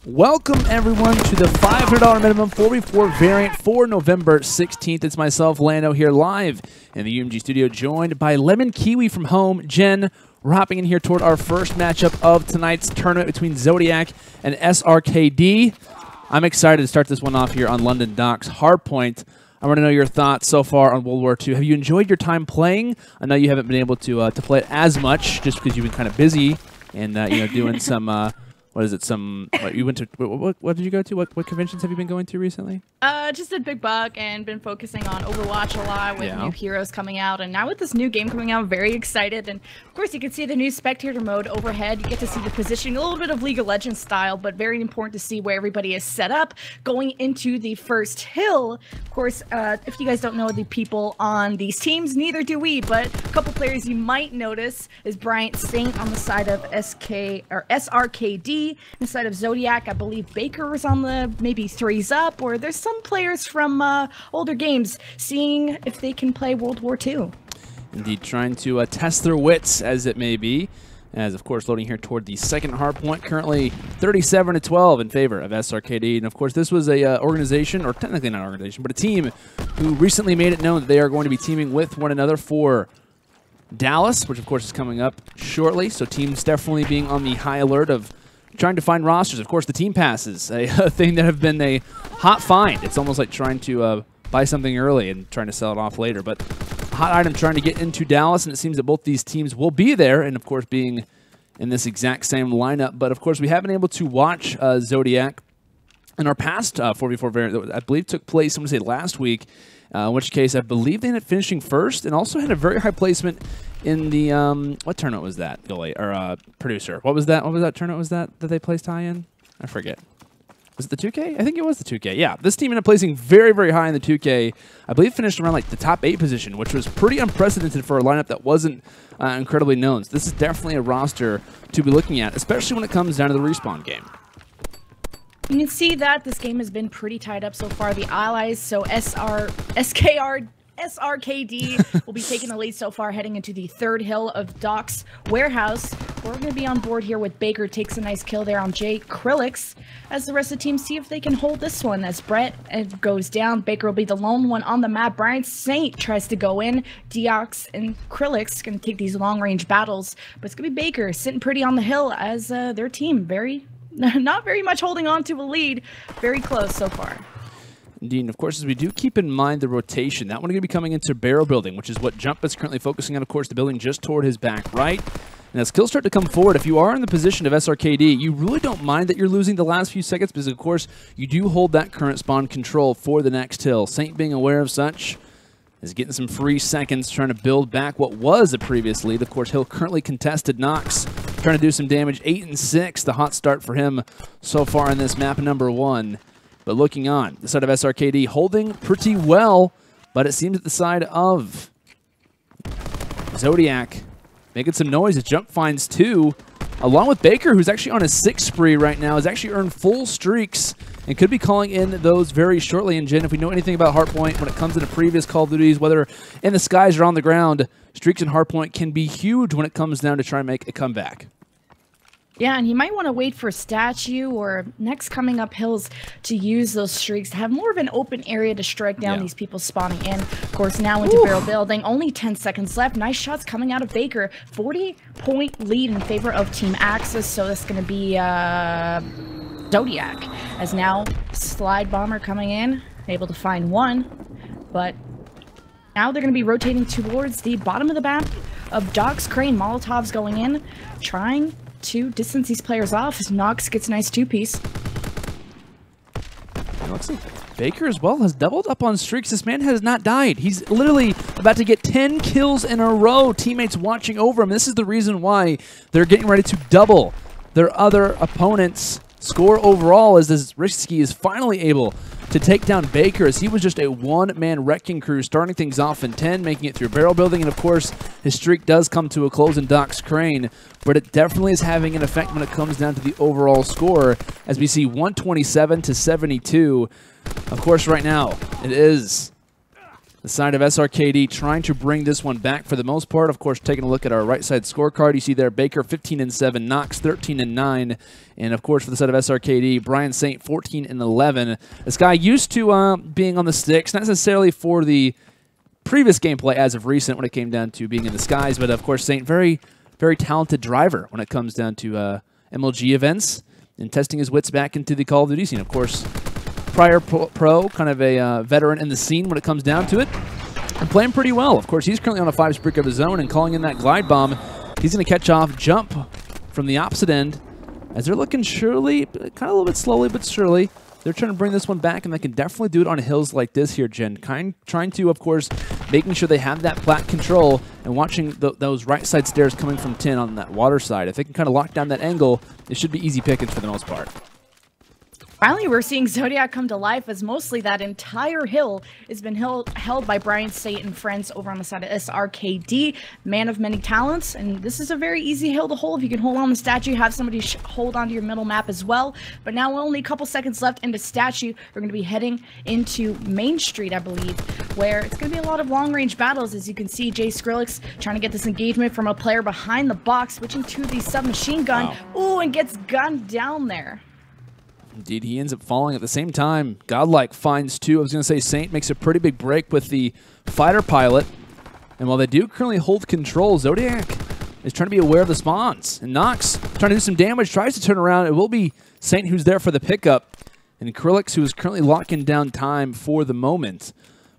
Welcome everyone to the $500 minimum 4v4 variant for November 16th. It's myself, Lando, here live in the UMG studio, joined by Lemon Kiwi from home. Jen, we're hopping in here toward our first matchup of tonight's tournament between Zodiac and SRKD. I'm excited to start this one off here on London Docks Hardpoint. I want to know your thoughts so far on World War II. Have you enjoyed your time playing? I know you haven't been able to play it as much just because you've been kind of busy and you know, doing some. What is it? What you went to? What did you go to? What conventions have you been going to recently? Just did Big Buck and been focusing on Overwatch a lot with new heroes coming out, and now with this new game coming out, very excited. And of course, you can see the new spectator mode overhead. You get to see the positioning, a little bit of League of Legends style, but very important to see where everybody is set up going into the first hill. Of course, if you guys don't know the people on these teams, neither do we. But a couple players you might notice is Saintt on the side of SRKD. Inside of Zodiac, I believe Baker was on the maybe threes up, or there's some players from older games seeing if they can play World War II. Indeed, trying to test their wits, as it may be. As, of course, loading here toward the second hard point, currently 37-12 in favor of SRKD. And, of course, this was a organization, or technically not an organization, but a team who recently made it known that they are going to be teaming with one another for Dallas, which, of course, is coming up shortly. So teams definitely being on the high alert of trying to find rosters. Of course, the team passes, a thing that have been a hot find. It's almost like trying to buy something early and trying to sell it off later. But a hot item trying to get into Dallas, and it seems that both these teams will be there, and of course being in this exact same lineup. But of course, we have been able to watch Zodiac in our past 4v4 variant that I believe took place, I'm going to say last week, in which case I believe they ended up finishing first and also had a very high placement in the, what tournament was that, Billy, or producer? What was that tournament was that they placed high in? I forget. Was it the 2K? I think it was the 2K. Yeah, this team ended up placing very, very high in the 2K. I believe finished around like the top 8 position, which was pretty unprecedented for a lineup that wasn't incredibly known. So this is definitely a roster to be looking at, especially when it comes down to the respawn game. You can see that this game has been pretty tied up so far. The allies, so SRKD will be taking the lead so far, heading into the third hill of Doc's warehouse. We're going to be on board here with Baker. Takes a nice kill there on JKrillex, as the rest of the team see if they can hold this one. As Brett goes down, Baker will be the lone one on the map. Saintt tries to go in. DeoX and Krillex going to take these long-range battles, but it's going to be Baker sitting pretty on the hill as their team not very much holding on to a lead. Very close so far. Indeed, and of course, as we do keep in mind the rotation, that one going to be coming into barrel building, which is what Jump is currently focusing on, of course, the building just toward his back right. And as kills start to come forward, if you are in the position of SRKD, you really don't mind that you're losing the last few seconds because, of course, you do hold that current spawn control for the next hill. Saintt, being aware of such, is getting some free seconds, trying to build back what was a previous lead. Of course, hill currently contested. NauX trying to do some damage. 8 and 6, the hot start for him so far in this map number 1. But looking on, the side of SRKD holding pretty well, but it seems that the side of Zodiac making some noise as Jump finds 2, along with Baker, who's actually on a 6 spree right now, has actually earned full streaks and could be calling in those very shortly. And Jen, if we know anything about Hardpoint when it comes to the previous Call of Duties, whether in the skies or on the ground, streaks in Hardpoint can be huge when it comes down to try and make a comeback. Yeah, and he might want to wait for Statue or next coming up hills to use those streaks to have more of an open area to strike down these people spawning in. Of course, now into barrel building. Only 10 seconds left. Nice shots coming out of Baker. 40-point lead in favor of Team Axis. So that's going to be Zodiac. As now Slide Bomber coming in, able to find 1. But now they're going to be rotating towards the bottom of the map of Doc's Crane. Molotovs going in, trying to distance these players off as NauX gets a nice 2-piece. It looks like Baker as well has doubled up on streaks. This man has not died. He's literally about to get 10 kills in a row. Teammates watching over him. This is the reason why they're getting ready to double their other opponents' score overall, as this Risky is finally able to take down Baker, as he was just a one-man wrecking crew, starting things off in 10, making it through barrel building, and of course, his streak does come to a close in Doc's Crane, but it definitely is having an effect when it comes down to the overall score, as we see 127 to 72. Of course, right now, it is The side of SRKD trying to bring this one back for the most part. Of course, taking a look at our right side scorecard, you see there Baker 15-7, NauX 13-9, and of course for the side of SRKD, Brian Saintt 14-11. This guy used to being on the sticks, not necessarily for the previous gameplay as of recent when it came down to being in the skies, but of course Saintt very, very talented driver when it comes down to MLG events and testing his wits back into the Call of Duty scene. Of course, prior pro, kind of a veteran in the scene when it comes down to it, and playing pretty well. Of course, he's currently on a 5 streak of his own and calling in that glide bomb. He's going to catch off jump from the opposite end as they're looking surely, kind of a little bit slowly but surely. They're trying to bring this one back, and they can definitely do it on hills like this here, Jen. Trying to, of course, making sure they have that plat control and watching those right side stairs coming from 10 on that water side. If they can kind of lock down that angle, it should be easy pickings for the most part. Finally, we're seeing Zodiac come to life, as mostly that entire hill has been held by Brian Saintt and friends over on the side of SRKD, man of many talents. And this is a very easy hill to hold. If you can hold on the statue, have somebody hold onto your middle map as well. But now only a couple seconds left into statue. We're going to be heading into Main Street, I believe, where it's going to be a lot of long-range battles. As you can see, JKrillex trying to get this engagement from a player behind the box, switching to the submachine gun. Wow. Ooh, and gets gunned down there. Indeed, he ends up falling at the same time. GodLike finds 2. I was going to say Saintt makes a pretty big break with the fighter pilot. And while they do currently hold control, Zodiac is trying to be aware of the spawns. And NauX trying to do some damage, tries to turn around. It will be Saintt who's there for the pickup. And GodLike, who is currently locking down time for the moment.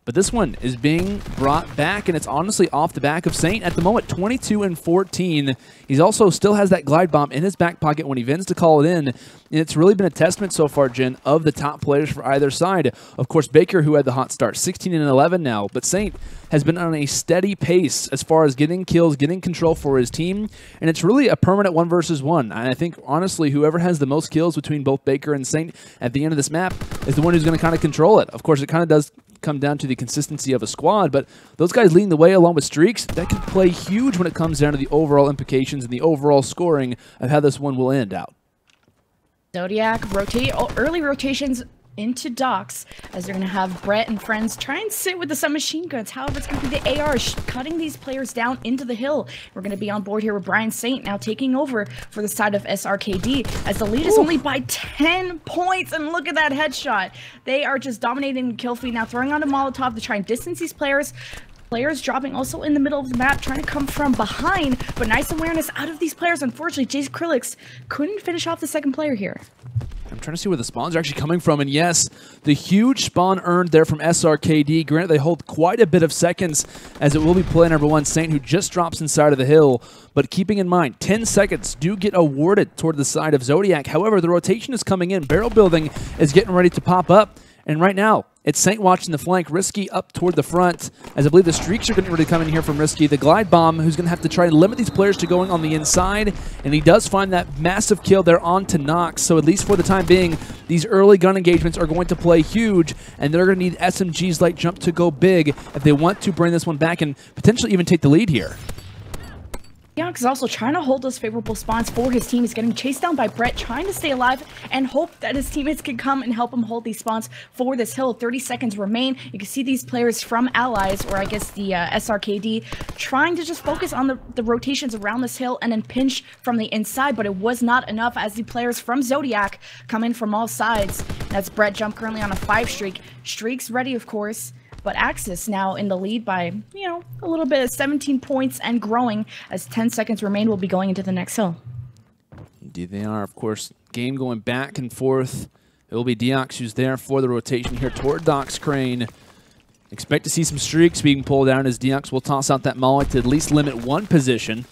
But this one is being brought back, and it's honestly off the back of Saintt at the moment, 22-14. He's also still has that glide bomb in his back pocket when he vents to call it in. And it's really been a testament so far, Jen, of the top players for either side. Of course, Baker, who had the hot start, 16-11 now, but Saintt has been on a steady pace as far as getting kills, getting control for his team, and it's really a permanent 1 versus 1. And I think, honestly, whoever has the most kills between both Baker and Saintt at the end of this map is the one who's going to kind of control it. Of course, it kind of does come down to the consistency of a squad, but those guys leading the way along with streaks, that could play huge when it comes down to the overall implications and the overall scoring of how this one will end out. Zodiac early rotations into DeoX, as they're going to have Brett and friends try and sit with the submachine guns. However, it's going to be the AR cutting these players down into the hill. We're going to be on board here with Brian Saintt now taking over for the side of SRKD, as the lead is only by 10 points. And look at that headshot. They are just dominating the kill feed now, throwing on a Molotov to try and distance these players. Players dropping also in the middle of the map, trying to come from behind, but nice awareness out of these players. Unfortunately, JKrillex couldn't finish off the second player here. I'm trying to see where the spawns are actually coming from, and yes, the huge spawn earned there from SRKD. Granted, they hold quite a bit of seconds, as it will be player number 1, Saintt, who just drops inside of the hill. But keeping in mind, 10 seconds do get awarded toward the side of Zodiac. However, the rotation is coming in. Barrel building is getting ready to pop up. And right now, it's Saintt watching the flank. Risky up toward the front, as I believe the streaks are going to really come in here from Risky. The glide bomb, who's going to have to try and limit these players to going on the inside. And he does find that massive kill there onto NauX. So at least for the time being, these early gun engagements are going to play huge. And they're going to need SMGs like Jump to go big if they want to bring this one back and potentially even take the lead here. DeoX is also trying to hold those favorable spawns for his team. He's getting chased down by Brett, trying to stay alive and hope that his teammates can come and help him hold these spawns for this hill. 30 seconds remain. You can see these players from Allies, or I guess the SRKD, trying to just focus on the rotations around this hill and then pinch from the inside, but it was not enough as the players from Zodiac come in from all sides. That's Brett Jump currently on a 5 streak. Streaks ready, of course. But Axis now in the lead by, you know, a little bit of 17 points and growing, as 10 seconds remain. We'll be going into the next hill. Indeed they are. Of course, game going back and forth. It will be DeoX who's there for the rotation here toward Doc's Crane. Expect to see some streaks being pulled down, as DeoX will toss out that molly to at least limit 1 position,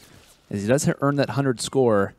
as he does earn that 100 score.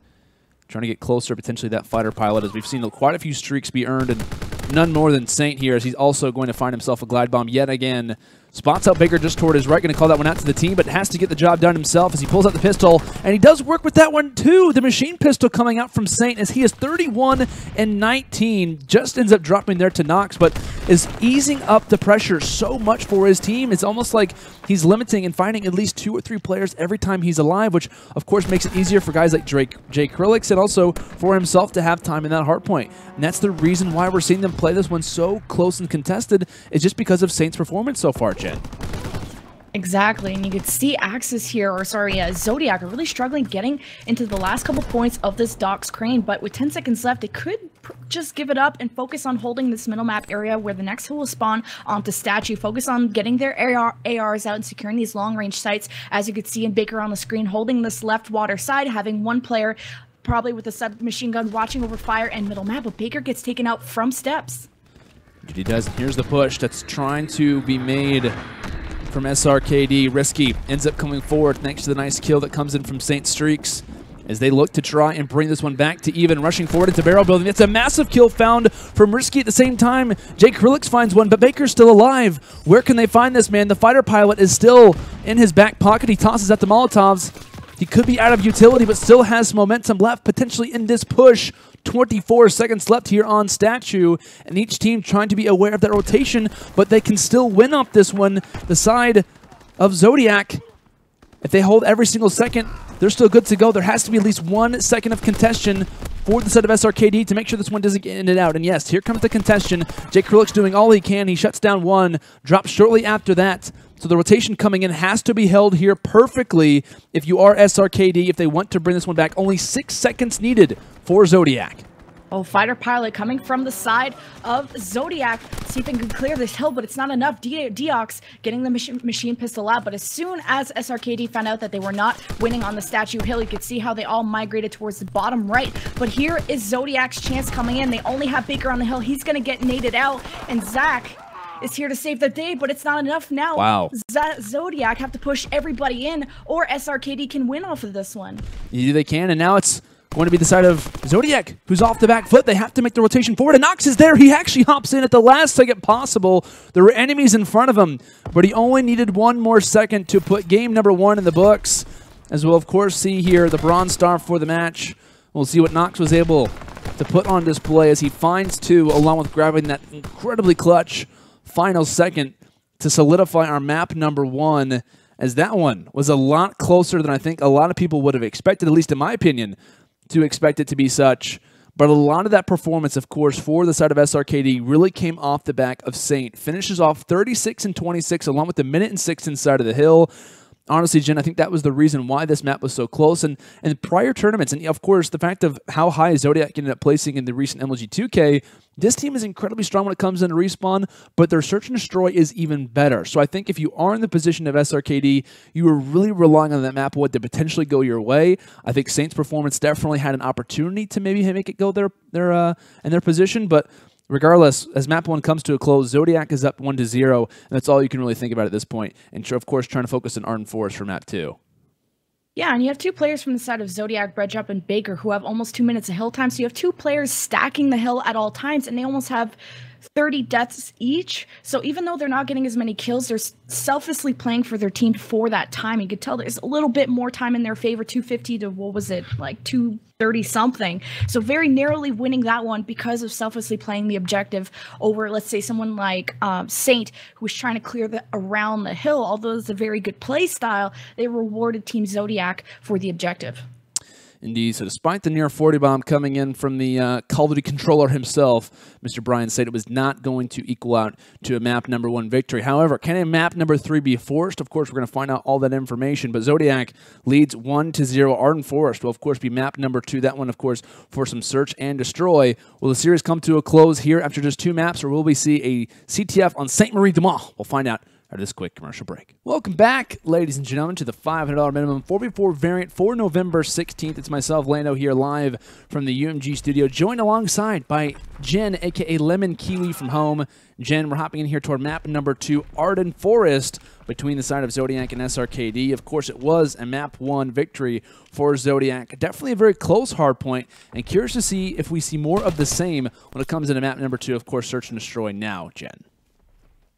Trying to get closer, potentially, that fighter pilot, as we've seen quite a few streaks be earned, and none more than Saintt here, as he's also going to find himself a glide bomb yet again. Spots out Baker just toward his right, going to call that one out to the team, but has to get the job done himself as he pulls out the pistol, and he does work with that one too. The machine pistol coming out from Saintt, as he is 31-19, just ends up dropping there to NauX, but is easing up the pressure so much for his team. It's almost like he's limiting and finding at least 2 or 3 players every time he's alive, which of course makes it easier for guys like JKrillex and also for himself to have time in that hardpoint. And that's the reason why we're seeing them play this one so close and contested, is just because of Saintt's performance so far, Jen. Exactly, and you could see Axis here, or sorry, Zodiac are really struggling getting into the last couple points of this DeoX crane, but with 10 seconds left, they could just give it up and focus on holding this middle map area where the next hill will spawn onto Statue, focus on getting their ARs out and securing these long-range sites, as you could see in Baker on the screen, holding this left water side, having one player probably with a submachine gun watching over fire and middle map, but Baker gets taken out from steps. He does, and here's the push that's trying to be made from SRKD. Risky ends up coming forward thanks to the nice kill that comes in from Saint Streaks as they look to try and bring this one back to even, rushing forward into barrel building. It's a massive kill found from Risky at the same time. JKrillex finds one, but Baker's still alive. Where can they find this man? The fighter pilot is still in his back pocket. He tosses at the Molotovs. He could be out of utility, but still has some momentum left, potentially in this push. 24 seconds left here on Statue, and each team trying to be aware of that rotation, but they can still win off this one. The side of Zodiac, if they hold every single second, they're still good to go. There has to be at least 1 second of contention for the side of SRKD to make sure this one doesn't get in and out. And yes, here comes the contention. JKrillex doing all he can. He shuts down one, drops shortly after that. So the rotation coming in has to be held here perfectly if you are SRKD, if they want to bring this one back. Only 6 seconds needed for Zodiac. Oh, fighter pilot coming from the side of Zodiac. See if they can clear this hill, but it's not enough. DeoX getting the machine pistol out, but as soon as SRKD found out that they were not winning on the Statue Hill, you could see how they all migrated towards the bottom right. But here is Zodiac's chance coming in. They only have Baker on the hill. He's going to get naded out, and Zach is here to save the day, but it's not enough now. Wow. Zodiac have to push everybody in, or SRKD can win off of this one. Yeah, they can, and now it's going to be the side of Zodiac, who's off the back foot. They have to make the rotation forward, and NauX is there. He actually hops in at the last second possible. There were enemies in front of him, but he only needed 1 more second to put game number 1 in the books. As we'll, of course, see here, the bronze star for the match. We'll see what NauX was able to put on display as he finds 2, along with grabbing that incredibly clutch final second to solidify our map number 1, as that one was a lot closer than I think a lot of people would have expected, at least in my opinion, to expect it to be such. But a lot of that performance, of course, for the side of SRKD really came off the back of Saint. Finishes off 36 and 26, along with the minute and 6 inside of the hill. Honestly, Jen, I think that was the reason why this map was so close. And prior tournaments, and of course, the fact of how high Zodiac ended up placing in the recent MLG 2K, this team is incredibly strong when it comes into respawn, but their search and destroy is even better. So I think if you are in the position of SRKD, you are really relying on that map wood to potentially go your way. I think Saint's performance definitely had an opportunity to maybe make it go in their position, but regardless, as map 1 comes to a close, Zodiac is up 1-0, and that's all you can really think about at this point. And of course, trying to focus on Ardennes Forest for map 2. Yeah, and you have 2 players from the side of Zodiac, Breadup, and Baker, who have almost 2 minutes of hill time. So you have 2 players stacking the hill at all times, and they almost have 30 deaths each. So even though they're not getting as many kills, they're selflessly playing for their team for that time. You could tell there's a little bit more time in their favor, 250 to, what was it, like 230 something. So very narrowly winning that one because of selflessly playing the objective over, let's say, someone like Saint, who was trying to clear around the hill. Although it's a very good play style, they rewarded Team Zodiac for the objective. Indeed. So despite the near 40 bomb coming in from the Call of Duty controller himself, Mr. Bryan said it was not going to equal out to a map number 1 victory. However, can a map number 3 be forced? Of course, we're going to find out all that information, but Zodiac leads 1-0. Ardennes Forest will, of course, be map number 2. That one, of course, for some search and destroy. Will the series come to a close here after just 2 maps, or will we see a CTF on Sainte Marie CTF? We'll find out after this quick commercial break. Welcome back, ladies and gentlemen, to the $500 minimum 4v4 variant for November 16th. It's myself, Lando, here live from the UMG studio, joined alongside by Jen, a.k.a. Lemon Kiwi from home. Jen, we're hopping in here toward map number 2, Ardennes Forest, between the side of Zodiac and SRKD. Of course, it was a map 1 victory for Zodiac. Definitely a very close hardpoint, and curious to see if we see more of the same when it comes into map number 2, of course, search and destroy now, Jen.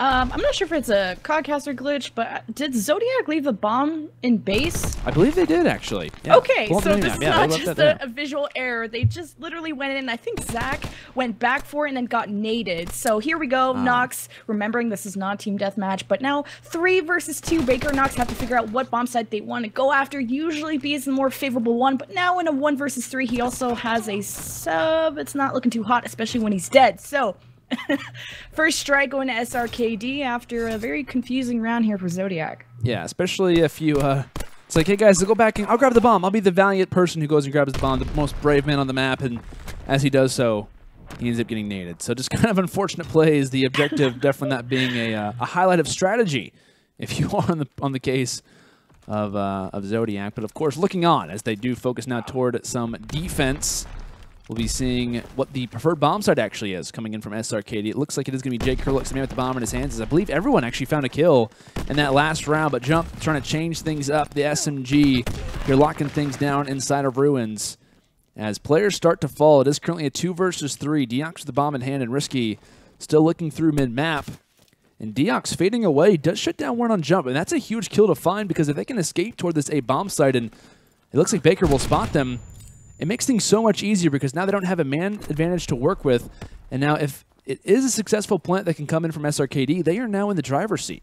I'm not sure if it's a Codcaster glitch, but did Zodiac leave a bomb in base? I believe they did, actually. Yeah. Okay, so this is not just a visual error. They just literally went in. I think Zach went back for it and then got naded. So here we go, NauX. Remembering this is not a team deathmatch, but now 3 versus 2. Baker and NauX have to figure out what bomb site they want to go after. Usually B is the more favorable one, but now in a 1 versus 3, he also has a sub. It's not looking too hot, especially when he's dead. So first strike going to SRKD after a very confusing round here for Zodiac. Yeah, especially if you, it's like, hey guys, go back and I'll grab the bomb. I'll be the valiant person who goes and grabs the bomb, the most brave man on the map, and as he does so, he ends up getting naded. So just kind of unfortunate plays. The objective definitely not being a highlight of strategy, if you are on the case of Zodiac. But of course, looking on as they do focus now toward some defense. We'll be seeing what the preferred bomb site actually is coming in from SRKD. It looks like it is going to be JKrillex, the man with the bomb in his hands, as I believe everyone actually found a kill in that last round. But Jump trying to change things up. The SMG, you're locking things down inside of Ruins. As players start to fall, it is currently a 2 versus 3. DeoX with the bomb in hand and Risky still looking through mid-map. And DeoX fading away does shut down one on Jump. And that's a huge kill to find, because if they can escape toward this A bomb site, and it looks like Baker will spot them, it makes things so much easier, because now they don't have a man advantage to work with. And now if it is a successful plant that can come in from SRKD, they are now in the driver's seat.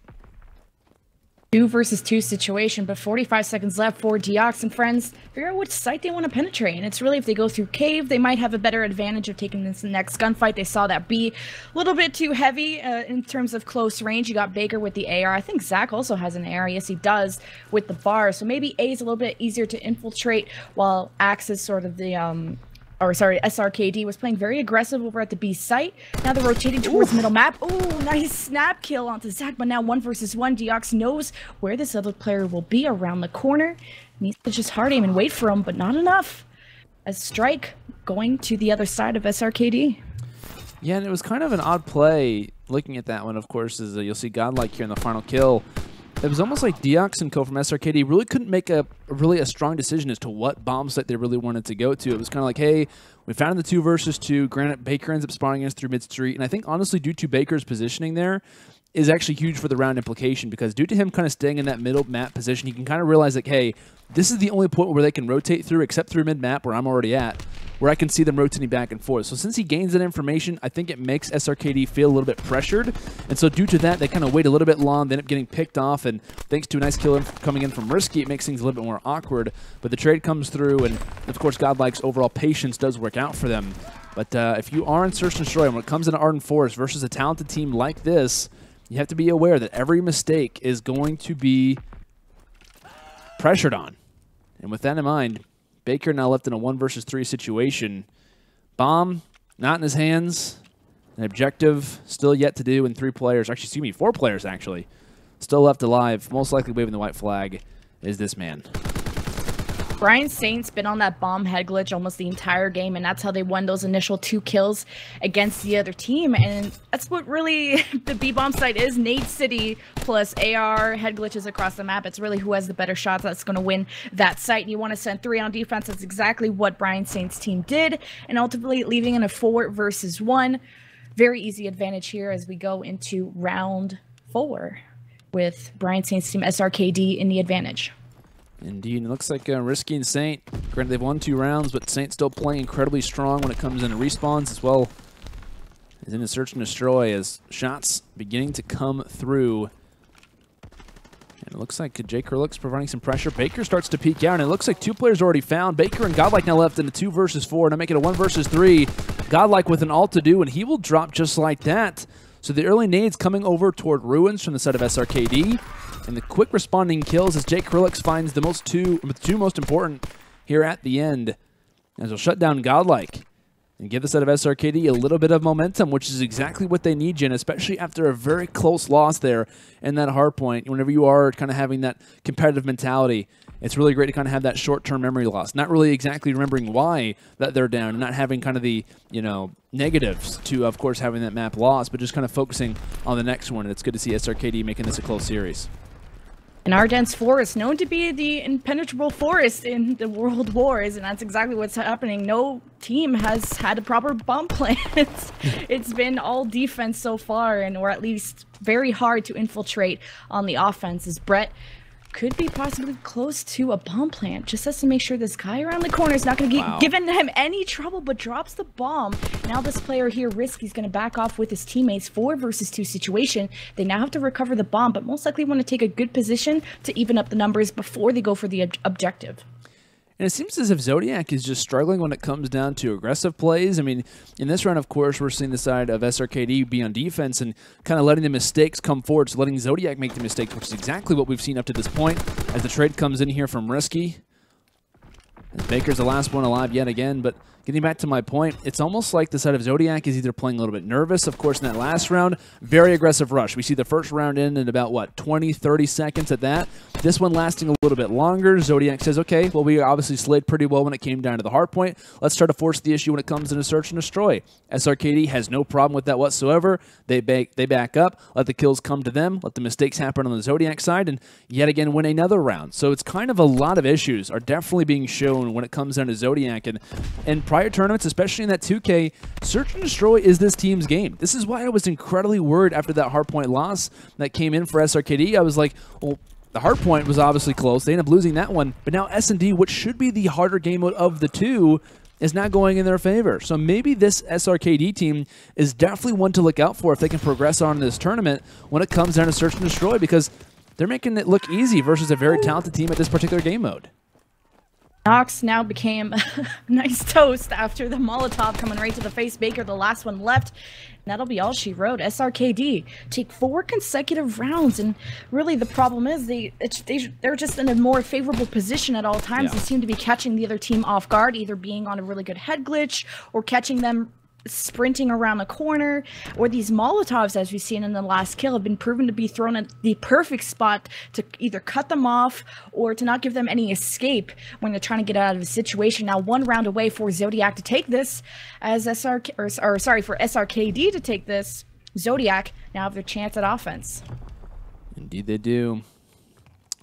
2 versus 2 situation, but 45 seconds left for DeoX and friends. Figure out which site they want to penetrate. And it's really, if they go through cave, they might have a better advantage of taking this next gunfight. They saw that B a little bit too heavy in terms of close range. You got Baker with the AR. I think Zach also has an AR. Yes, he does with the bar. So maybe A is a little bit easier to infiltrate, while Axe is sort of the SRKD was playing very aggressive over at the B site. Now they're rotating towards middle map. Ooh, nice snap kill onto Zach, but now 1 versus 1. DeoX knows where this other player will be around the corner. Needs to just hard aim and wait for him, but not enough. A strike going to the other side of SRKD. Yeah, and it was kind of an odd play. Looking at that one, of course, is you'll see GodLike here in the final kill. It was almost like DeoX and co from SRKD really couldn't make a strong decision as to what bomb site they really wanted to go to. It was kind of like, hey, we found in the 2 versus 2. Granted, Baker ends up spawning us through mid-street. And I think, honestly, due to Baker's positioning there, is actually huge for the round implication, because due to him kind of staying in that middle map position, he can kind of realize, like, hey, this is the only point where they can rotate through, except through mid-map, where I'm already at, where I can see them rotating back and forth. So since he gains that information, I think it makes SRKD feel a little bit pressured. And so due to that, they kind of wait a little bit long. They end up getting picked off. And thanks to a nice kill coming in from Risky, it makes things a little bit more awkward. But the trade comes through. And, of course, GodLike's overall patience does work out for them. But if you are in Search and Destroy, and when it comes into Ardennes Forest versus a talented team like this, you have to be aware that every mistake is going to be pressured on. And with that in mind, Baker now left in a 1 versus 3 situation. Bomb not in his hands. An objective still yet to do, and 3 players, actually, excuse me, 4 players actually, still left alive. Most likely waving the white flag is this man. Brian Saintt's been on that bomb head glitch almost the entire game, and that's how they won those initial 2 kills against the other team. And that's what really the B bomb site is. Nade City plus AR head glitches across the map. It's really who has the better shots that's going to win that site. And you want to send 3 on defense. That's exactly what Brian Saintt's team did, and ultimately leaving in a 4 versus 1. Very easy advantage here as we go into round 4 with Brian Saintt's team SRKD in the advantage. Indeed, it looks like Risky and Saintt, granted they've won 2 rounds, but Saintt still playing incredibly strong when it comes into respawns, as well as in the Search and Destroy, as shots beginning to come through. And it looks like JKrillex providing some pressure. Baker starts to peek out, and it looks like 2 players already found. Baker and GodLike now left in a 2 versus 4, now make it a 1 versus 3. GodLike with an ult to do, and he will drop just like that. So the early nades coming over toward Ruins from the side of SRKD. And the quick responding kills as JKrillex finds the two most important here at the end, as he'll shut down GodLike and give the set of SRKD a little bit of momentum, which is exactly what they need, Jen, especially after a very close loss there in that hard point. Whenever you are kind of having that competitive mentality, it's really great to kind of have that short-term memory loss, not really exactly remembering why that they're down, and not having kind of the, you know, negatives to, of course, having that map lost, but just kind of focusing on the next one. And it's good to see SRKD making this a close series. And Ardennes Forest, known to be the impenetrable forest in the world wars, and that's exactly what's happening. No team has had a proper bomb plan. It's been all defense so far, and or at least very hard to infiltrate on the offense, as Brett could be possibly close to a bomb plant. Just has to make sure this guy around the corner is not going to get giving him any trouble, but drops the bomb. Now this player here, Risky, is going to back off with his teammates. 4 versus 2 situation. They now have to recover the bomb, but most likely want to take a good position to even up the numbers before they go for the objective. And it seems as if Zodiac is just struggling when it comes down to aggressive plays. I mean, in this round, of course, we're seeing the side of SRKD be on defense and kind of letting the mistakes come forward, so letting Zodiac make the mistakes, which is exactly what we've seen up to this point. As the trade comes in here from Risky. And Baker's the last one alive yet again, but getting back to my point, it's almost like the side of Zodiac is either playing a little bit nervous. Of course, in that last round, very aggressive rush. We see the first round in about, what, 20, 30 seconds at that. This one lasting a little bit longer. Zodiac says, okay, well, we obviously slayed pretty well when it came down to the hard point. Let's try to force the issue when it comes to search and destroy. SRKD has no problem with that whatsoever. They back up, let the kills come to them, let the mistakes happen on the Zodiac side, and yet again win another round. So it's kind of a lot of issues are definitely being shown when it comes down to Zodiac. And prior tournaments, especially in that 2K, search and destroy is this team's game. This is why I was incredibly worried after that hardpoint loss that came in for SRKD. I was like, well, the hardpoint was obviously close. They ended up losing that one. But now SnD, which should be the harder game of the two, is not going in their favor. So maybe this SRKD team is definitely one to look out for if they can progress on in this tournament when it comes down to search and destroy, because they're making it look easy versus a very talented team at this particular game mode. NauX now became a nice toast after the Molotov coming right to the face. Baker, the last one left. And that'll be all she wrote. SRKD take 4 consecutive rounds, and really the problem is they're just in a more favorable position at all times. They seem to be catching the other team off guard, either being on a really good head glitch or catching them sprinting around the corner, or these Molotovs, as we've seen in the last kill, have been proven to be thrown at the perfect spot to either cut them off or to not give them any escape when they're trying to get out of the situation. Now 1 round away for Zodiac to take this, as for SRKD to take this. Zodiac now have their chance at offense. Indeed they do.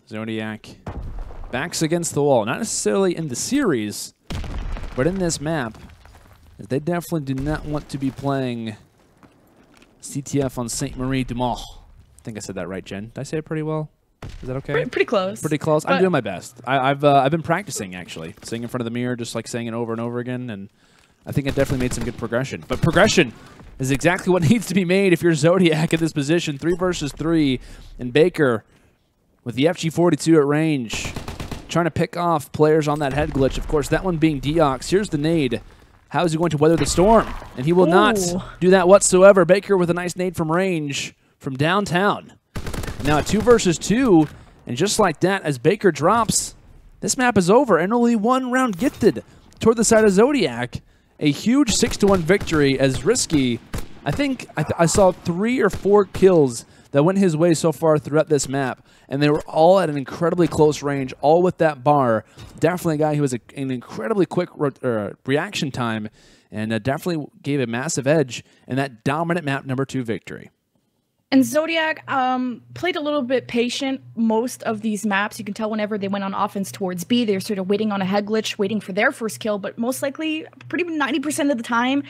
Zodiac backs against the wall, not necessarily in the series, but in this map. They definitely do not want to be playing CTF on Sainte Marie I think I said that right, Jen. Did I say it pretty well? Is that okay? Pretty close. Pretty close. I'm doing my best. I've been practicing, actually. Singing in front of the mirror, just like saying it over and over again, and I think I definitely made some good progression. But progression is exactly what needs to be made if you're Zodiac at this position. 3 versus 3, and Baker with the FG42 at range, trying to pick off players on that head glitch. Of course, that one being DeoX. Here's the nade. How is he going to weather the storm? And he will not do that whatsoever. Baker with a nice nade from range from downtown. Now a 2 versus 2, and just like that, as Baker drops, this map is over, and only 1 round gifted toward the side of Zodiac. A huge 6-1 victory as Risky, I think I saw 3 or 4 kills that went his way so far throughout this map, and they were all at an incredibly close range, all with that bar. Definitely a guy who has an incredibly quick reaction time, and definitely gave a massive edge in that dominant map number 2 victory. And Zodiac played a little bit patient most of these maps. You can tell whenever they went on offense towards B, they're sort of waiting on a head glitch, waiting for their first kill, but most likely, pretty 90% of the time,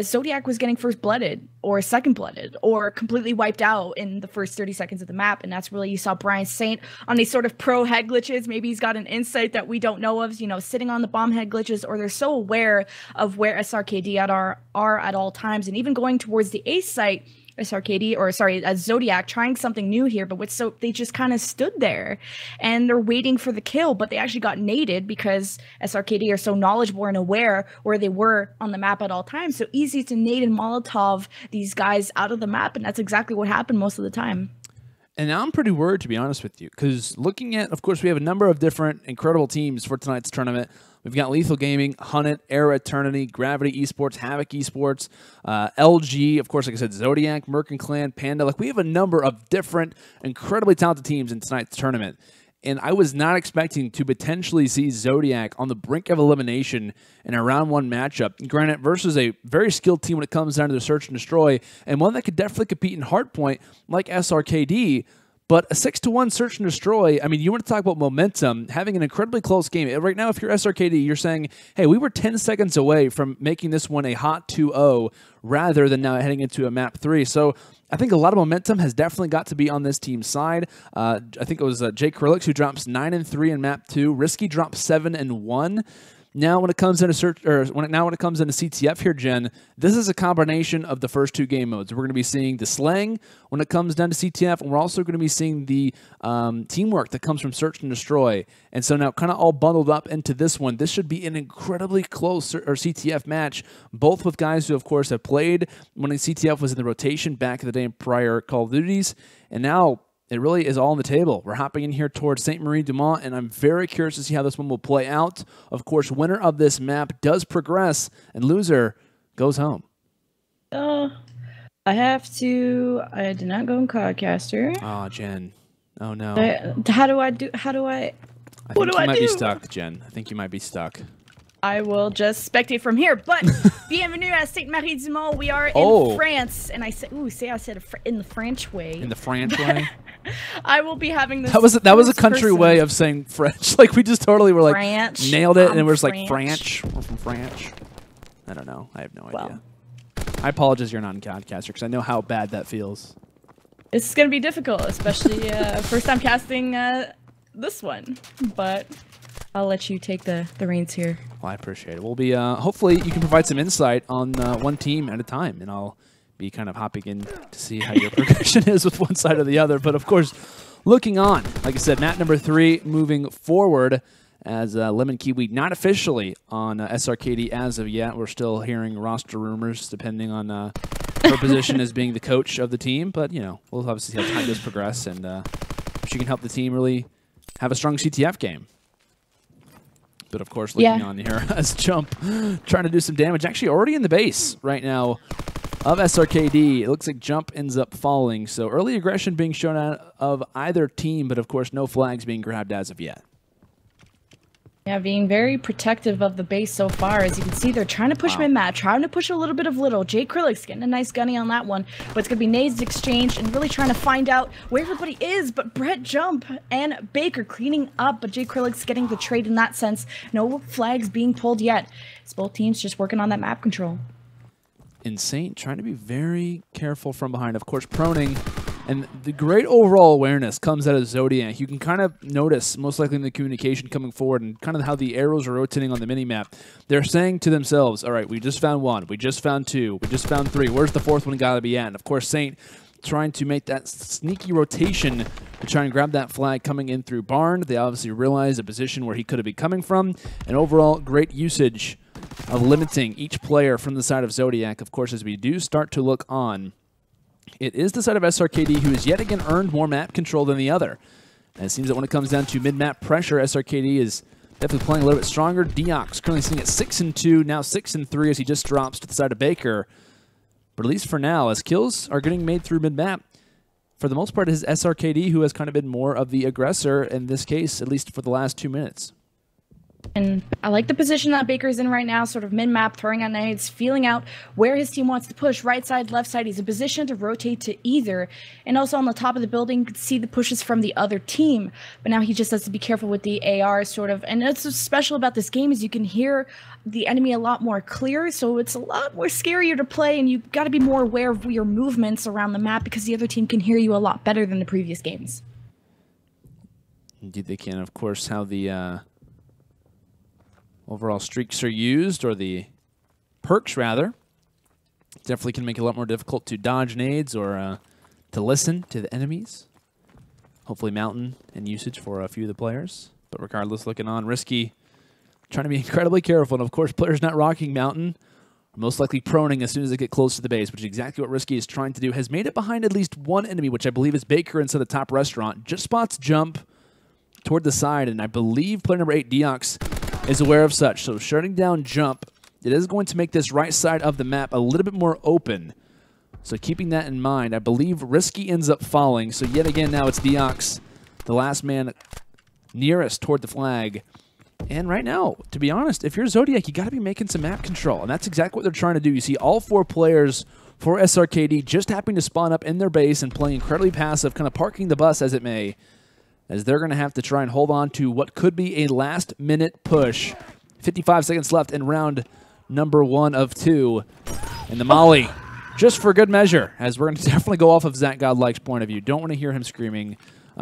Zodiac was getting first blooded or second blooded or completely wiped out in the first 30 seconds of the map. And that's really, you saw Brian Saint on these sort of pro head glitches. Maybe he's got an insight that we don't know of, you know, sitting on the bomb head glitches, or they're so aware of where SRKD are at all times. And even going towards the A site, SRKD, or sorry, Zodiac trying something new here, but they just kind of stood there and they're waiting for the kill, but they actually got naded because SRKD are so knowledgeable and aware where they were on the map at all times. So easy to nade and Molotov these guys out of the map, and that's exactly what happened most of the time. And now I'm pretty worried, to be honest with you, because looking at, of course, we have a number of different incredible teams for tonight's tournament. We've got Lethal Gaming, Hunnit, Era Eternity, Gravity Esports, Havoc Esports, LG, of course, like I said, Zodiac, Merkin Clan, Panda. Like, we have a number of different, incredibly talented teams in tonight's tournament. And I was not expecting to potentially see Zodiac on the brink of elimination in a round 1 matchup. Granted, versus a very skilled team when it comes down to the search and destroy, and one that could definitely compete in hardpoint like SRKD. But a 6-1 search and destroy, I mean, you want to talk about momentum, having an incredibly close game. Right now, if you're SRKD, you're saying, hey, we were 10 seconds away from making this one a hot 2-0 rather than now heading into a map 3. So I think a lot of momentum has definitely got to be on this team's side. I think it was JKrillex who drops 9-3 in map 2. Risky drops 7-1. Now, when it comes into when it comes into CTF here, Jen, this is a combination of the first 2 game modes. We're going to be seeing the slang when it comes down to CTF, and we're also going to be seeing the teamwork that comes from search and destroy. And so now, kind of all bundled up into this one, this should be an incredibly close CTF match, both with guys who, of course, have played when CTF was in the rotation back in the day in prior Call of Duties, and now it really is all on the table. We're hopping in here towards Sainte Marie Dumont, and I'm very curious to see how this one will play out. Of course, winner of this map does progress, and loser goes home. I did not go in Codcaster. Oh, Jen. Oh, no. How do I? What do I do? You might be stuck, Jen. I think you might be stuck. I will just spectate from here. But bienvenue à Sainte Marie Dumont. We are in France, and I said, I said in the French way. In the French way. I will be having this. That was a country way of saying French. Like we just totally were like French. Nailed it, and we're just like French. We're from France. I don't know. I have no idea. I apologize. You're not in Codcaster because I know how bad that feels. It's gonna be difficult, especially first time casting this one. But I'll let you take the reins here. Well, I appreciate it. We'll be hopefully you can provide some insight on one team at a time, and I'll be kind of hopping in to see how your progression is with one side or the other. But of course, looking on, like I said, map number 3 moving forward as Lemon Kiwi not officially on SRKD as of yet. We're still hearing roster rumors depending on her position as being the coach of the team. But, you know, we'll obviously see how time does progress, and if she can help the team really have a strong CTF game. But, of course, looking on here as Jump trying to do some damage. Actually, already in the base right now of SRKD. It looks like Jump ends up falling. So early aggression being shown out of either team, but, of course, no flags being grabbed as of yet. Yeah, being very protective of the base so far. As you can see, they're trying to push mid-map, trying to push a little bit of little. JKrillex getting a nice gunny on that one, but it's going to be nades exchanged and really trying to find out where everybody is. But Brett, Jump, and Baker cleaning up, but JKrillex getting the trade in that sense. No flags being pulled yet. It's both teams just working on that map control. And Saintt trying to be very careful from behind. Of course, proning. And the great overall awareness comes out of Zodiac. You can kind of notice, most likely in the communication coming forward, and kind of how the arrows are rotating on the minimap. They're saying to themselves, all right, we just found 1, we just found 2, we just found 3. Where's the 4th one got to be at? And of course, Saintt trying to make that sneaky rotation to try and grab that flag coming in through Barn. They obviously realize a position where he could have been coming from. And overall, great usage of limiting each player from the side of Zodiac. Of course, as we do start to look on, it is the side of SRKD who has yet again earned more map control than the other. And it seems that when it comes down to mid-map pressure, SRKD is definitely playing a little bit stronger. DeoX currently sitting at 6-2, now 6-3 as he just drops to the side of Baker. But at least for now, as kills are getting made through mid-map, for the most part, it is SRKD who has kind of been more of the aggressor in this case, at least for the last 2 minutes. And I like the position that Baker's in right now, sort of mid-map, throwing out nades, feeling out where his team wants to push, right side, left side. He's in position to rotate to either. And also on the top of the building, you can see the pushes from the other team. But now he just has to be careful with the AR, sort of. And what's so special about this game is you can hear the enemy a lot more clear, so it's a lot more scarier to play, and you've got to be more aware of your movements around the map because the other team can hear you a lot better than the previous games. Indeed they can. Of course, how the overall streaks are used, or the perks rather, definitely can make it a lot more difficult to dodge nades or to listen to the enemies. Hopefully Mountain and usage for a few of the players. But regardless, looking on, Risky trying to be incredibly careful. And of course, players not rocking Mountain are most likely proning as soon as they get close to the base, which is exactly what Risky is trying to do. Has made it behind at least one enemy, which I believe is Baker inside the top restaurant. Just spots Jump toward the side, and I believe player number 8, DeoX, is aware of such. So shutting down Jump, it is going to make this right side of the map a little bit more open. So keeping that in mind, I believe Risky ends up falling. So yet again, now it's DeoX, the last man nearest toward the flag. And right now, to be honest, if you're Zodiac, you got to be making some map control. And that's exactly what they're trying to do. You see all 4 players for SRKD, just happening to spawn up in their base and playing incredibly passive, kind of parking the bus as it may, as they're going to have to try and hold on to what could be a last-minute push. 55 seconds left in round number 1 of 2. And the molly, just for good measure, as we're going to definitely go off of Zach GodLike's point of view. Don't want to hear him screaming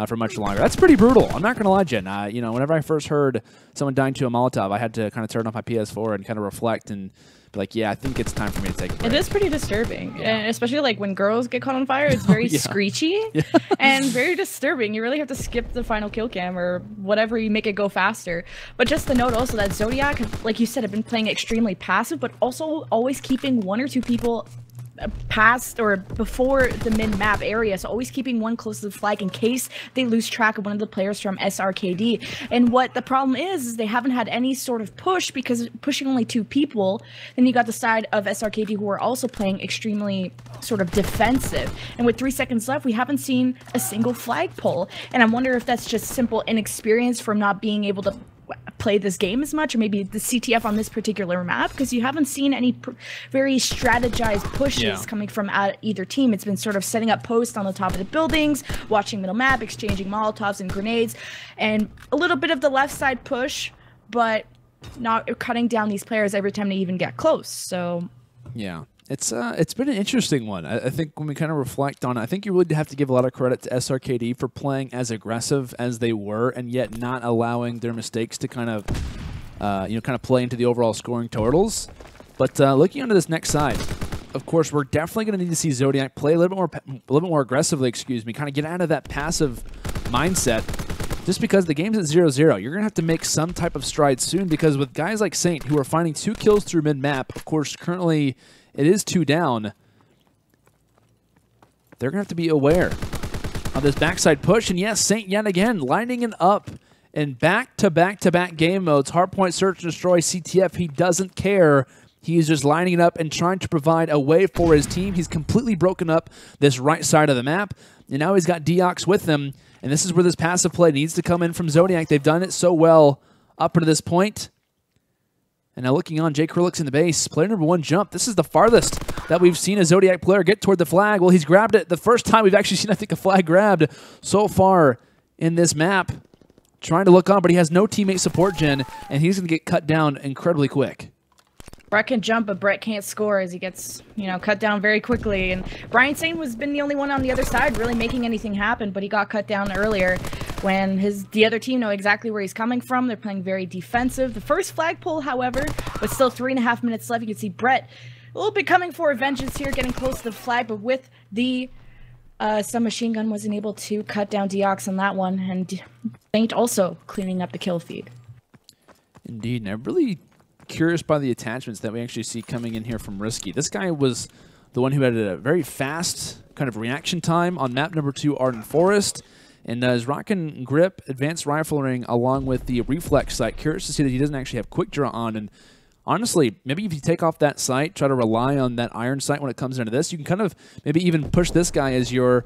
for much longer. That's pretty brutal. I'm not going to lie, Jen. You know, whenever I first heard someone dying to a Molotov, I had to kind of turn off my PS4 and kind of reflect and be like, yeah, I think it's time for me to take a break. It is pretty disturbing, and especially like when girls get caught on fire. It's very screechy and very disturbing. You really have to skip the final kill cam or whatever, you make it go faster. But just to note also that Zodiac, like you said, have been playing extremely passive, but also always keeping 1 or 2 people past or before the mid-map area, so always keeping one close to the flag in case they lose track of one of the players from SRKD. And what the problem is they haven't had any sort of push, because pushing only 2 people, then you got the side of SRKD who are also playing extremely sort of defensive. And with 3 seconds left, we haven't seen a single flag pull. And I wonder if that's just simple inexperience from not being able to play this game as much, or maybe the CTF on this particular map, because you haven't seen any very strategized pushes coming from either team. It's been sort of setting up posts on the top of the buildings, watching middle map, exchanging Molotovs and grenades, and a little bit of the left side push, but not cutting down these players every time they even get close. So yeah. It's been an interesting one. I think when we kind of reflect on it, I think you really have to give a lot of credit to SRKD for playing as aggressive as they were, and yet not allowing their mistakes to kind of, kind of play into the overall scoring totals. But looking onto this next side, of course, we're definitely going to need to see Zodiac play a little bit more aggressively. Kind of get out of that passive mindset. Just because the game's at 0-0, you're going to have to make some type of stride soon, because with guys like Saint, who are finding 2 kills through mid-map, of course, currently it is 2 down, they're going to have to be aware of this backside push. And yes, Saint yet again lining it up in back-to-back-to-back game modes. Hardpoint, search and destroy, CTF, he doesn't care. He's just lining it up and trying to provide a way for his team. He's completely broken up this right side of the map, and now he's got DeoX with him. And this is where this passive play needs to come in from Zodiac. They've done it so well up to this point. And now looking on, JKrillex in the base. Player number 1 jump. This is the farthest that we've seen a Zodiac player get toward the flag. Well, he's grabbed it. The first time we've actually seen, I think, a flag grabbed so far in this map. Trying to look on, but he has no teammate support, Jen, and he's going to get cut down incredibly quick. Brett can jump, but Brett can't score as he gets, cut down very quickly. And Brian Saint has been the only one on the other side really making anything happen, but he got cut down earlier when the other team know exactly where he's coming from. They're playing very defensive. The first flag pull, however, but still 3.5 minutes left. You can see Brett a little bit coming for a vengeance here, getting close to the flag, but with the submachine gun wasn't able to cut down DeoX on that one, and Saint also cleaning up the kill feed. Indeed, and I'm really curious by the attachments that we actually see coming in here from Risky. This guy was the one who had a very fast kind of reaction time on map number 2, Ardennes Forest, and is rocking grip, advanced rifling, along with the reflex sight. Curious to see that he doesn't actually have quick draw on, and honestly, maybe if you take off that sight, try to rely on that iron sight when it comes into this, you can kind of maybe even push this guy as your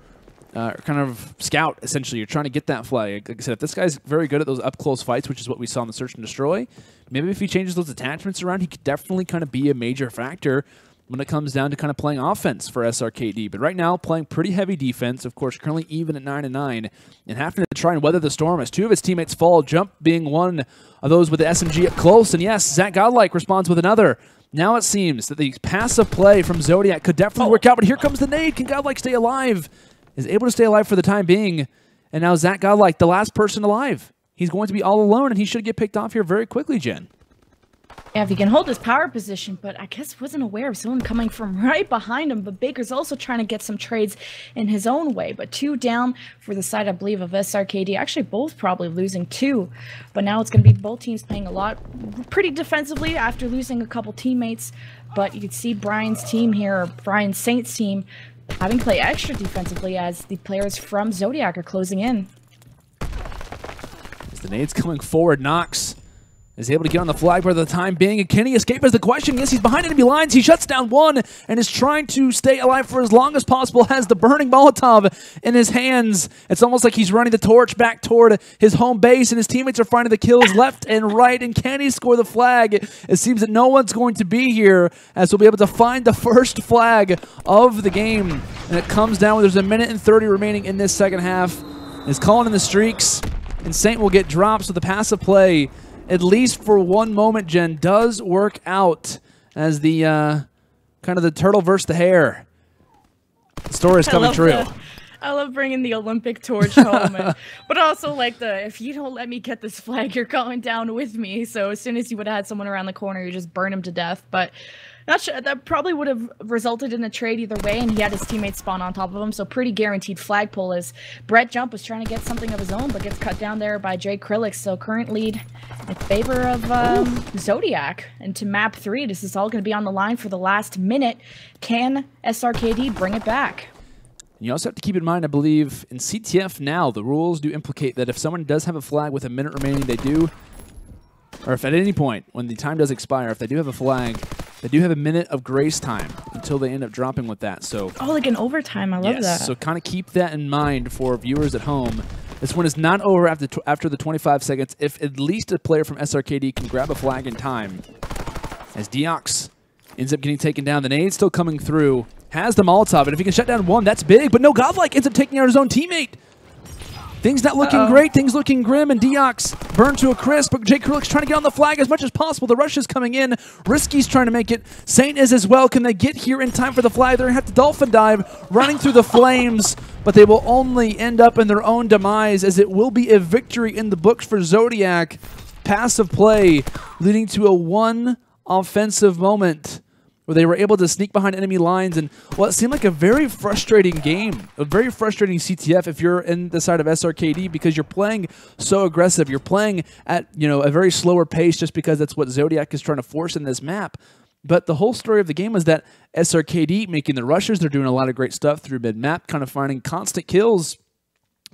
kind of scout, essentially. You're trying to get that flag. Like I said, if this guy's very good at those up-close fights, which is what we saw in the Search and Destroy, maybe if he changes those attachments around, he could definitely kind of be a major factor when it comes down to kind of playing offense for SRKD. But right now, playing pretty heavy defense, of course, currently even at 9-9, and having to try and weather the storm as 2 of his teammates fall, Jump being one of those with the SMG up close. And yes, Zach GodLike responds with another. Now it seems that the passive play from Zodiac could definitely work out, but here comes the nade. Can GodLike stay alive? Is able to stay alive for the time being. And now Zach GodLike, the last person alive. He's going to be all alone, and he should get picked off here very quickly, Jen. Yeah, if he can hold his power position, but I guess wasn't aware of someone coming from right behind him. But Baker's also trying to get some trades in his own way. But 2 down for the side, I believe, of SRKD. Actually, both probably losing 2. But now it's going to be both teams playing a lot pretty defensively after losing a couple teammates. But you can see Brian's team here, or Brian Saint's team, having to play extra defensively as the players from Zodiac are closing in. As the nade's coming forward, NauX is able to get on the flag for the time being. And can he escape is the question. Yes, he's behind enemy lines. He shuts down one and is trying to stay alive for as long as possible, has the burning Molotov in his hands. It's almost like he's running the torch back toward his home base, and his teammates are finding the kills left and right. And can he score the flag? It seems that no one's going to be here, as we'll be able to find the first flag of the game. And it comes down when there's a minute and 30 remaining in this second half. Is calling in the streaks, and Saintt will get dropped, so the passive play, at least for one moment, Jen, does work out as the kind of the turtle versus the hare. The story is coming true. I love bringing the Olympic torch home, but also like if you don't let me get this flag, you're going down with me. So as soon as you would have had someone around the corner, you just burn him to death. But not sure, that probably would have resulted in a trade either way, and he had his teammates spawn on top of him, so pretty guaranteed flag pull as Brett Jump was trying to get something of his own, but gets cut down there by JKrillex. So current lead in favor of Zodiac. And to map 3, this is all going to be on the line for the last minute. Can SRKD bring it back? You also have to keep in mind, I believe, in CTF now, the rules do implicate that if someone does have a flag with a minute remaining, they do, or if at any point when the time does expire, if they do have a flag, they do have a minute of grace time until they end up dropping with that. So, oh, like an overtime. I love that. So kind of keep that in mind for viewers at home. This one is not over after the 25 seconds. If at least a player from SRKD can grab a flag in time, as DeoX ends up getting taken down. The nade still coming through. Has the Molotov, and if he can shut down one, that's big. But no, GodLike ends up taking out his own teammate. Things not looking great. Things looking grim, and DeoX burned to a crisp. But JKrillex trying to get on the flag as much as possible. The rush is coming in. Risky's trying to make it. Saintt is as well. Can they get here in time for the flag? They're going to have to dolphin dive, running through the flames. But they will only end up in their own demise, as it will be a victory in the books for Zodiac. Passive play leading to a one offensive moment where they were able to sneak behind enemy lines, and what seemed like a very frustrating game, a very frustrating CTF if you're in the side of SRKD, because you're playing so aggressive. You're playing at, you know, a very slower pace just because that's what Zodiac is trying to force in this map. But the whole story of the game was that SRKD making the rushes, they're doing a lot of great stuff through mid-map, kind of finding constant kills.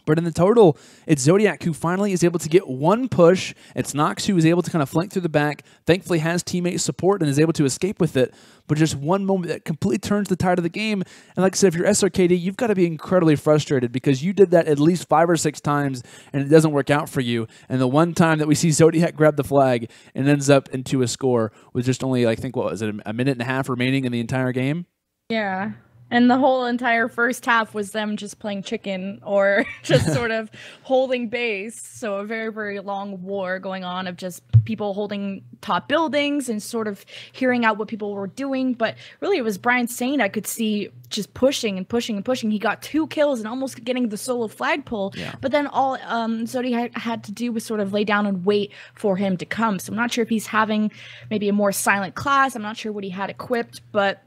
But in the total, it's Zodiac who finally is able to get one push. It's NauX who is able to kind of flank through the back, thankfully has teammate support and is able to escape with it. But just one moment that completely turns the tide of the game. And like I said, if you're SRKD, you've got to be incredibly frustrated because you did that at least 5 or 6 times and it doesn't work out for you. And the one time that we see Zodiac grab the flag and ends up into a score with just only, I think, what was it, a minute and a half remaining in the entire game? Yeah. And the whole entire first half was them just playing chicken or just sort of holding base. So a very, very long war going on of just people holding top buildings and sort of hearing out what people were doing. But really, it was Brian Saintt I could see just pushing and pushing and pushing. He got 2 kills and almost getting the solo flagpole. Yeah. But then all Zodi had to do was sort of lay down and wait for him to come. So I'm not sure if he's having maybe a more silent class. I'm not sure what he had equipped, but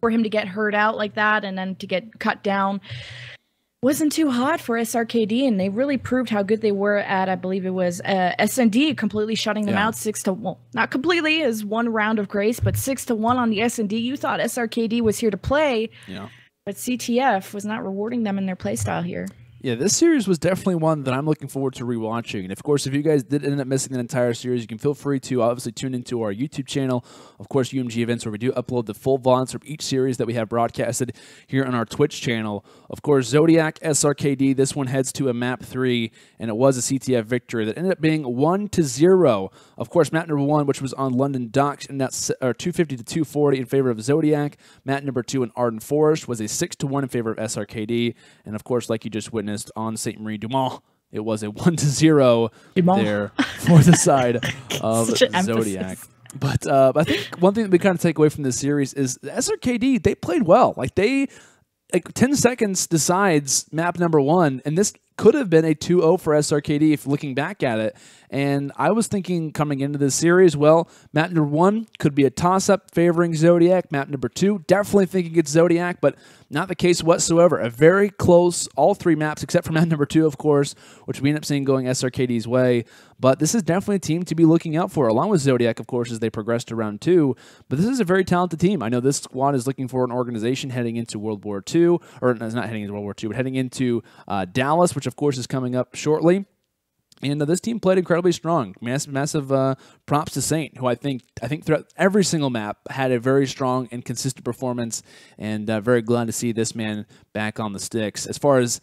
for him to get hurt out like that and then to get cut down wasn't too hot for SRKD, and they really proved how good they were at, I believe it was SnD, completely shutting them out 6-1. Well, not completely, as 1 round of grace, but 6-1 on the SnD. You thought SRKD was here to play, but CTF was not rewarding them in their playstyle here. Yeah, this series was definitely one that I'm looking forward to rewatching. And of course, if you guys did end up missing the entire series, you can feel free to obviously tune into our YouTube channel, of course, UMG events, where we do upload the full VODs from each series that we have broadcasted here on our Twitch channel. Of course, Zodiac, SRKD, this one heads to a map 3, and it was a CTF victory that ended up being 1-0. Of course, map number 1, which was on London Docks, and that's 250-240 in favor of Zodiac. Map number 2 in Ardennes Forest was a 6-1 in favor of SRKD. And of course, like you just witnessed on Sainte Marie it was a 1-0 there for the side of Zodiac. But I think one thing that we kind of take away from this series is the SRKD, they played well. Like 10 seconds decides map number 1, and this could have been a 2-0 for SRKD if looking back at it. And I was thinking coming into this series, well, map number 1 could be a toss-up favoring Zodiac. Map number 2, definitely thinking it's Zodiac, but not the case whatsoever. A very close, all 3 maps, except for map number 2, of course, which we end up seeing going SRKD's way. But this is definitely a team to be looking out for, along with Zodiac, of course, as they progress to round 2. But this is a very talented team. I know this squad is looking for an organization heading into World War II, or it's not heading into World War II, but heading into Dallas, which of course is coming up shortly. And this team played incredibly strong. Massive props to Saintt, who I think throughout every single map had a very strong and consistent performance, and very glad to see this man back on the sticks. As far as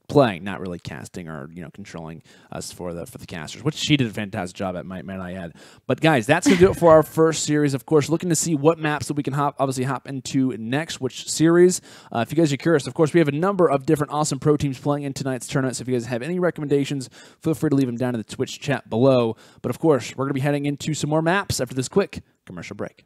playing, not really casting or controlling us for the casters, which she did a fantastic job at, might I add. But guys, that's gonna do it for our first series. Of course, looking to see what maps that we can obviously hop into next, which series. If you guys are curious, of course, we have a number of different awesome pro teams playing in tonight's tournament. So if you guys have any recommendations, feel free to leave them down in the Twitch chat below. But of course, we're gonna be heading into some more maps after this quick commercial break.